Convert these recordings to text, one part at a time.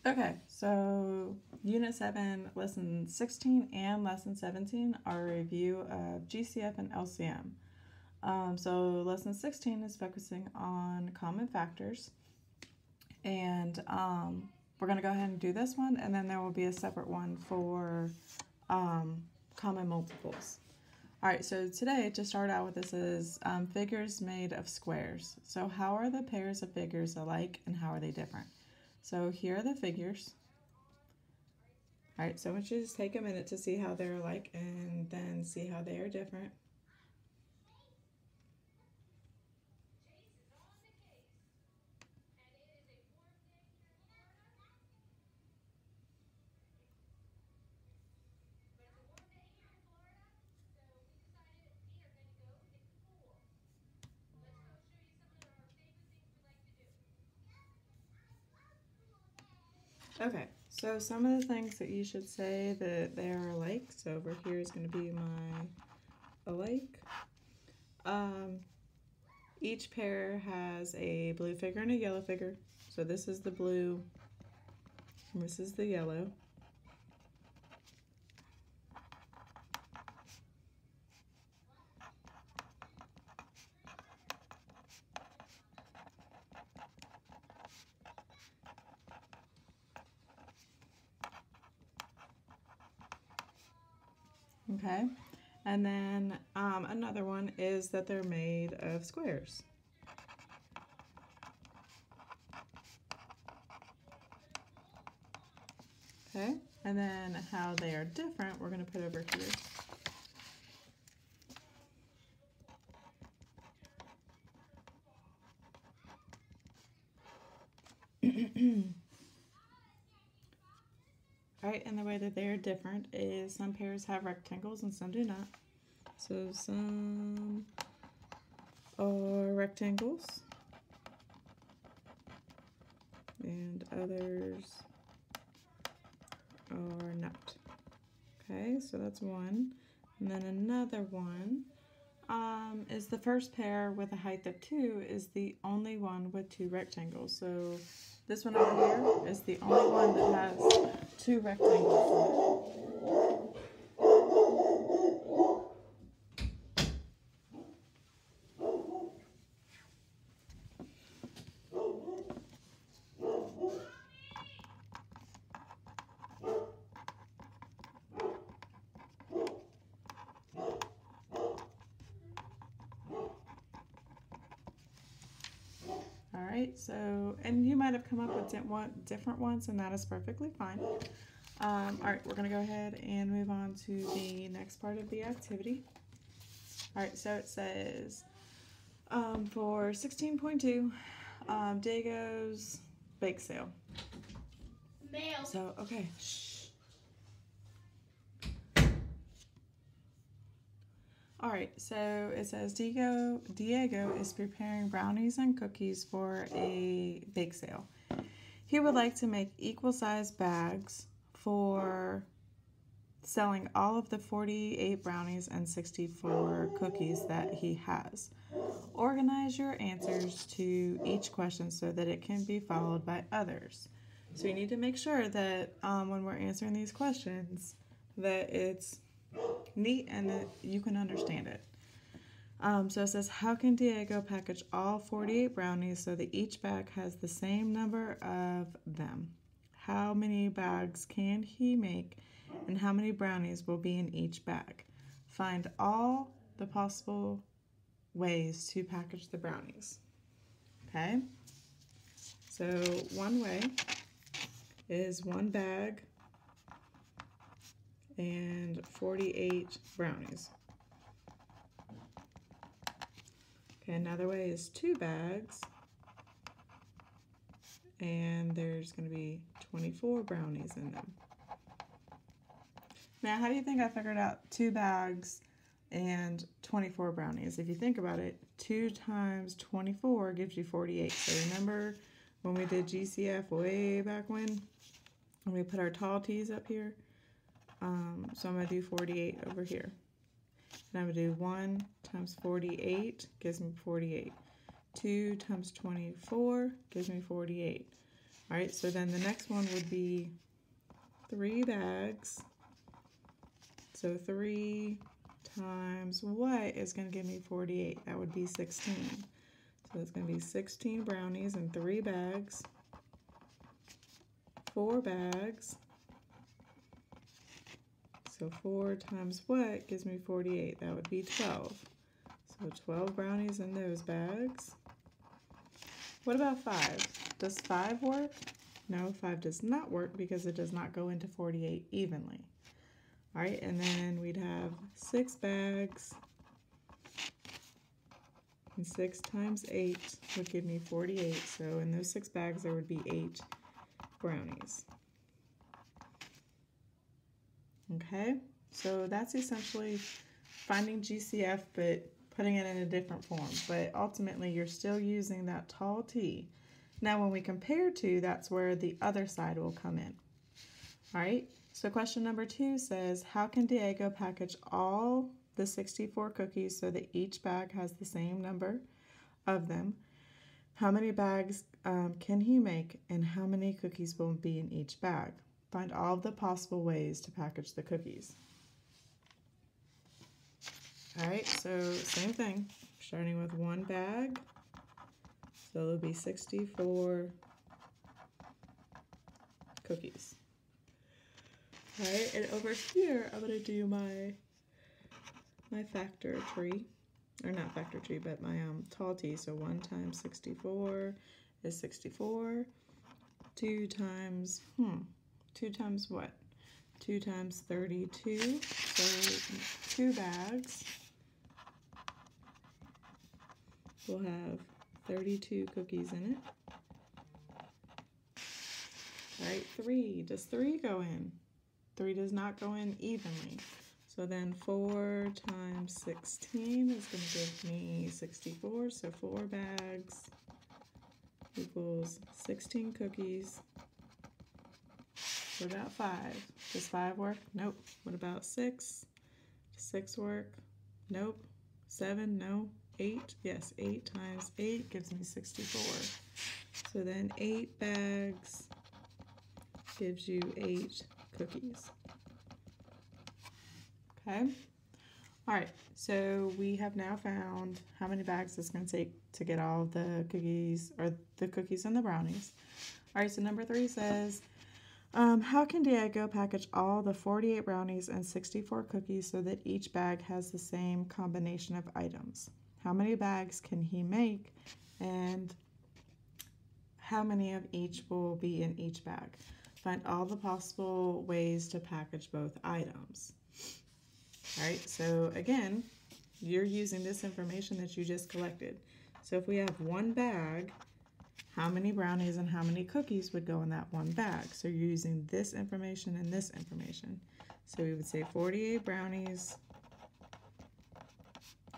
Okay, so Unit 7, Lesson 16 and Lesson 17 are a review of GCF and LCM. So Lesson 16 is focusing on common factors, and we're going to go ahead and do this one, and then there will be a separate one for common multiples. All right, so today, to start out with, this is figures made of squares. So how are the pairs of figures alike, and how are they different? So here are the figures. All right, so I want you to just take a minute to see how they're alike and then see how they are different. Okay, so some of the things that you should say that they are alike. So over here is going to be my alike. Each pair has a blue figure and a yellow figure. So this is the blue, and this is the yellow. Okay, and then another one is that they're made of squares. Okay, and then how they are different, we're going to put over here. All right, and the way that they are different is some pairs have rectangles and some do not. So some are rectangles and others are not. Okay, so that's one. And then another one is the first pair with a height of 2 is the only one with 2 rectangles. So this one over here is the only one that has 2 rectangles. All right, so, and you might have come up with different ones, and that is perfectly fine. All right, we're going to go ahead and move on to the next part of the activity. All right, so it says for 16.2, Diego's bake sale. Mail. So, okay, shh. All right, so it says Diego is preparing brownies and cookies for a bake sale. He would like to make equal-sized bags for selling all of the 48 brownies and 64 cookies that he has. Organize your answers to each question so that it can be followed by others. So you need to make sure that when we're answering these questions that it's neat and that you can understand it. So it says, how can Diego package all 48 brownies so that each bag has the same number of them? How many bags can he make, and how many brownies will be in each bag? Find all the possible ways to package the brownies. Okay? So one way is one bag and 48 brownies. Okay, another way is 2 bags and there's going to be 24 brownies in them. Now, how do you think I figured out 2 bags and 24 brownies? If you think about it, 2 times 24 gives you 48. So remember when we did GCF way back when we put our tall T's up here? So I'm going to do 48 over here. And I'm going to do 1 times 48 gives me 48. 2 times 24 gives me 48. All right, so then the next one would be 3 bags. So 3 times what is going to give me 48? That would be 16. So it's going to be 16 brownies in 3 bags. 4 bags. So 4 times what gives me 48? That would be 12. So 12 brownies in those bags. What about 5? Does 5 work? No, 5 does not work because it does not go into 48 evenly. All right, and then we'd have 6 bags. And 6 times 8 would give me 48. So in those 6 bags, there would be 8 brownies. Okay, so that's essentially finding GCF, but putting it in a different form. But ultimately, you're still using that tall T. Now, when we compare to, that's where the other side will come in. All right, so question number 2 says, how can Diego package all the 64 cookies so that each bag has the same number of them? How many bags can he make, and how many cookies will be in each bag? Find all of the possible ways to package the cookies. All right, so same thing, starting with 1 bag. So it'll be 64 cookies. All right, and over here, I'm gonna do my factor tree, or not factor tree, but my tall T. So 1 times 64 is 64. 2 times, 2 times what? 2 times 32, so 2 bags will have 32 cookies in it. All right, 3, does 3 go in? 3 does not go in evenly. So then 4 times 16 is going to give me 64, so 4 bags equals 16 cookies. What about 5? Does 5 work? Nope. What about 6? Does 6 work? Nope. 7? No. 8? Yes, 8 times 8 gives me 64. So then 8 bags gives you 8 cookies. Okay? All right, so we have now found how many bags it's going to take to get all the cookies, or the cookies and the brownies. All right, so number 3 says, how can Diego package all the 48 brownies and 64 cookies so that each bag has the same combination of items? How many bags can he make, and how many of each will be in each bag? Find all the possible ways to package both items. All right, so again, you're using this information that you just collected. So if we have 1 bag, how many brownies and how many cookies would go in that 1 bag? So you're using this information and this information. So we would say 48 brownies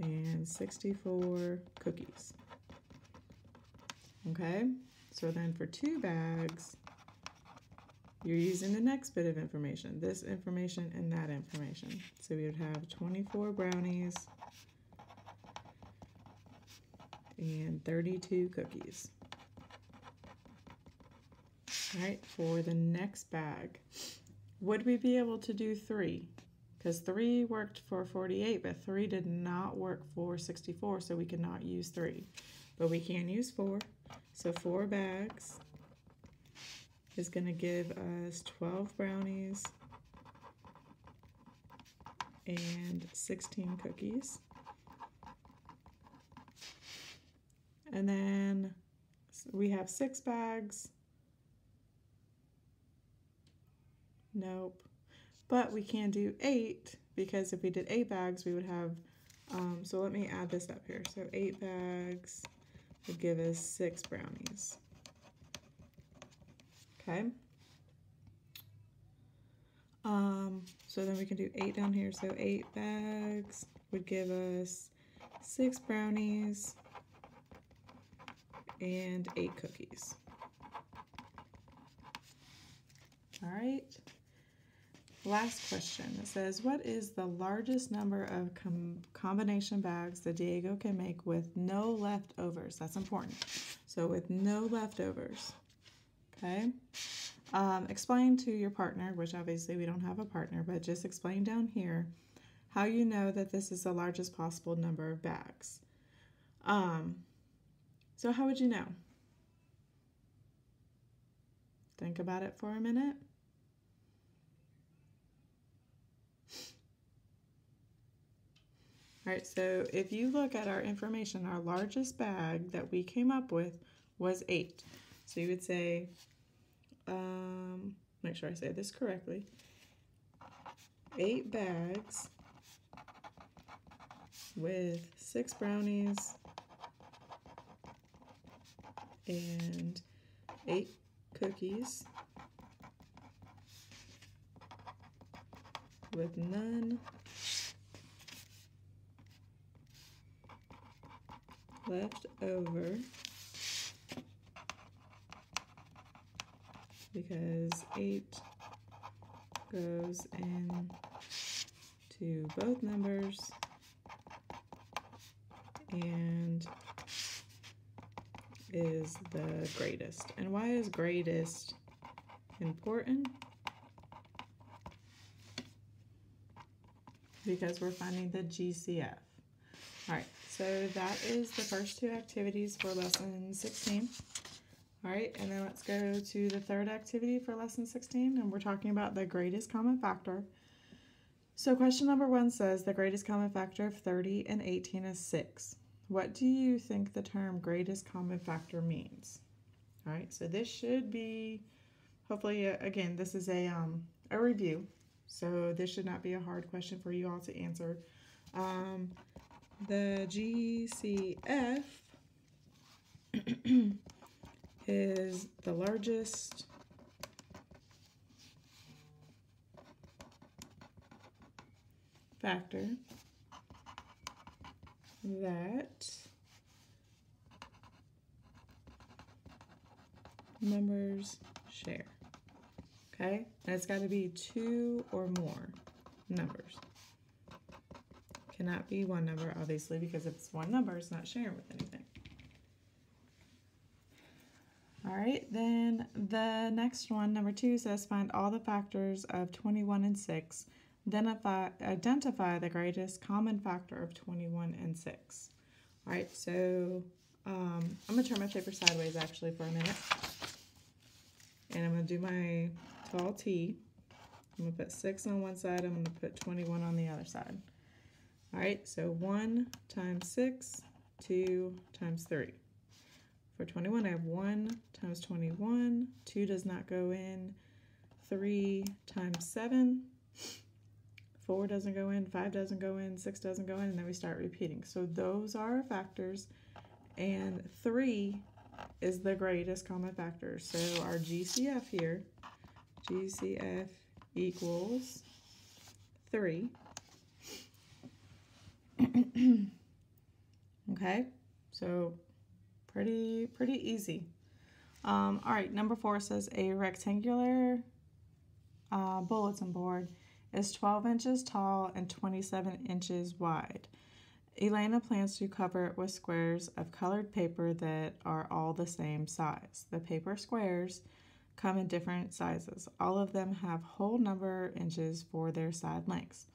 and 64 cookies. Okay, so then for 2 bags, you're using the next bit of information, this information and that information. So we would have 24 brownies and 32 cookies. All right, for the next bag, would we be able to do 3? Because 3 worked for 48, but 3 did not work for 64, so we cannot use 3. But we can use 4. So 4 bags is going to give us 12 brownies and 16 cookies. And then we have 6 bags. Nope. But we can do 8, because if we did 8 bags, we would have, so let me add this up here. So 8 bags would give us 6 brownies. Okay. So then we can do 8 down here. So 8 bags would give us 6 brownies and 8 cookies. All right. Last question. It says, what is the largest number of combination bags that Diego can make with no leftovers? That's important. So with no leftovers. Okay. Explain to your partner, which obviously we don't have a partner, but just explain down here how you know that this is the largest possible number of bags. So how would you know? Think about it for a minute. All right, so if you look at our information, our largest bag that we came up with was 8. So you would say, make sure I say this correctly, 8 bags with 6 brownies and 8 cookies with none left over because 8 goes in to both numbers and is the greatest. And why is greatest important? Because we're finding the GCF. All right, so that is the first 2 activities for lesson 16. All right, and then let's go to the third activity for lesson 16, and we're talking about the greatest common factor. So question number 1 says the greatest common factor of 30 and 18 is 6. What do you think the term greatest common factor means? All right, so this should be, hopefully, again, this is a review, so this should not be a hard question for you all to answer. The GCF is the largest factor that numbers share. Okay, and it's got to be 2 or more numbers. Cannot be one number, obviously, because if it's one number, it's not sharing with anything. All right, then the next one, number 2, says find all the factors of 21 and 6. Identify the greatest common factor of 21 and 6. All right, so I'm going to turn my paper sideways actually for a minute. And I'm going to do my tall T. I'm going to put 6 on one side. I'm going to put 21 on the other side. All right, so 1 times 6, 2 times 3. For 21, I have 1 times 21. 2 does not go in. 3 times 7. 4 doesn't go in. 5 doesn't go in. 6 doesn't go in. And then we start repeating. So those are our factors. And 3 is the greatest common factor. So our GCF here, GCF equals 3. Okay, so pretty easy. All right, number 4 says a rectangular bulletin board is 12 inches tall and 27 inches wide. Elena plans to cover it with squares of colored paper that are all the same size. The paper squares come in different sizes. All of them have whole number inches for their side lengths.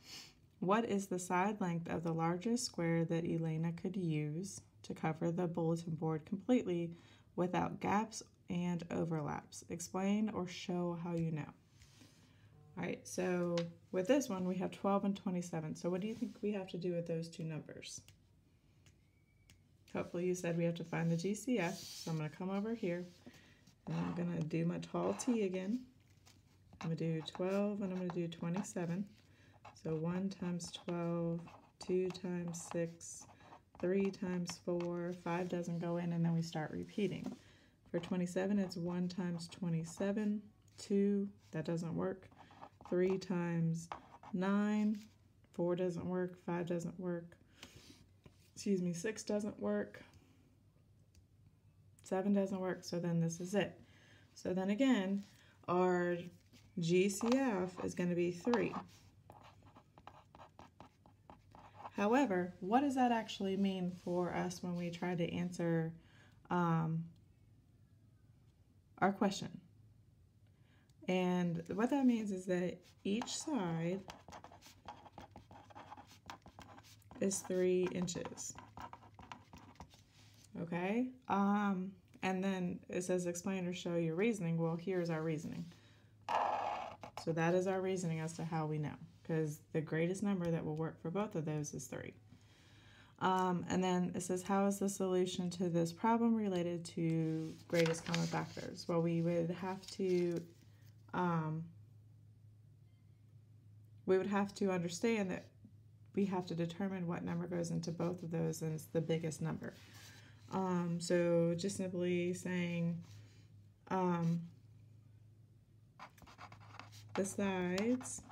What is the side length of the largest square that Elena could use to cover the bulletin board completely without gaps and overlaps? Explain or show how you know. All right, so with this one, we have 12 and 27. So what do you think we have to do with those 2 numbers? Hopefully you said we have to find the GCF. So I'm going to come over here, and I'm going to do my tall T again. I'm going to do 12, and I'm going to do 27. So 1 times 12, 2 times 6, 3 times 4, 5 doesn't go in, and then we start repeating. For 27, it's 1 times 27, 2, that doesn't work. 3 times 9, 4 doesn't work, 5 doesn't work. 6 doesn't work. 7 doesn't work, so then this is it. So then again, our GCF is going to be 3. However, what does that actually mean for us when we try to answer our question? And what that means is that each side is 3 inches. Okay? And then it says explain or show your reasoning. Well, here's our reasoning. So that is our reasoning as to how we know, because the greatest number that will work for both of those is 3. And then it says, how is the solution to this problem related to greatest common factors? Well, we would have to understand that we have to determine what number goes into both of those, and it's the biggest number. So just simply saying the sides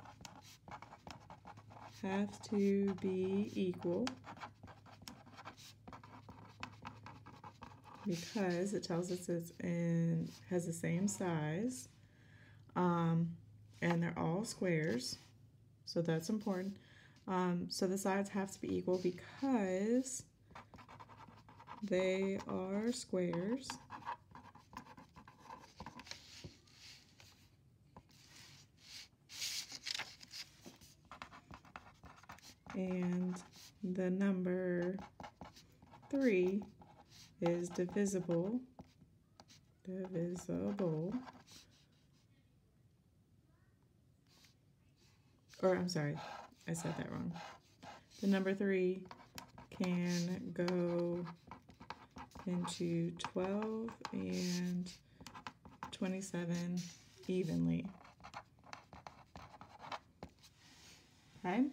have to be equal because it tells us has the same size, and they're all squares, so that's important. So the sides have to be equal because they are squares. And the number 3 is divisible. Or I'm sorry, I said that wrong. The number 3 can go into 12 and 27 evenly. Okay?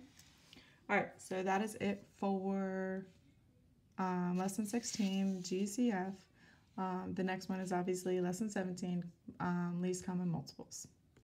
All right, so that is it for lesson 16, GCF. The next one is obviously lesson 17, least common multiples.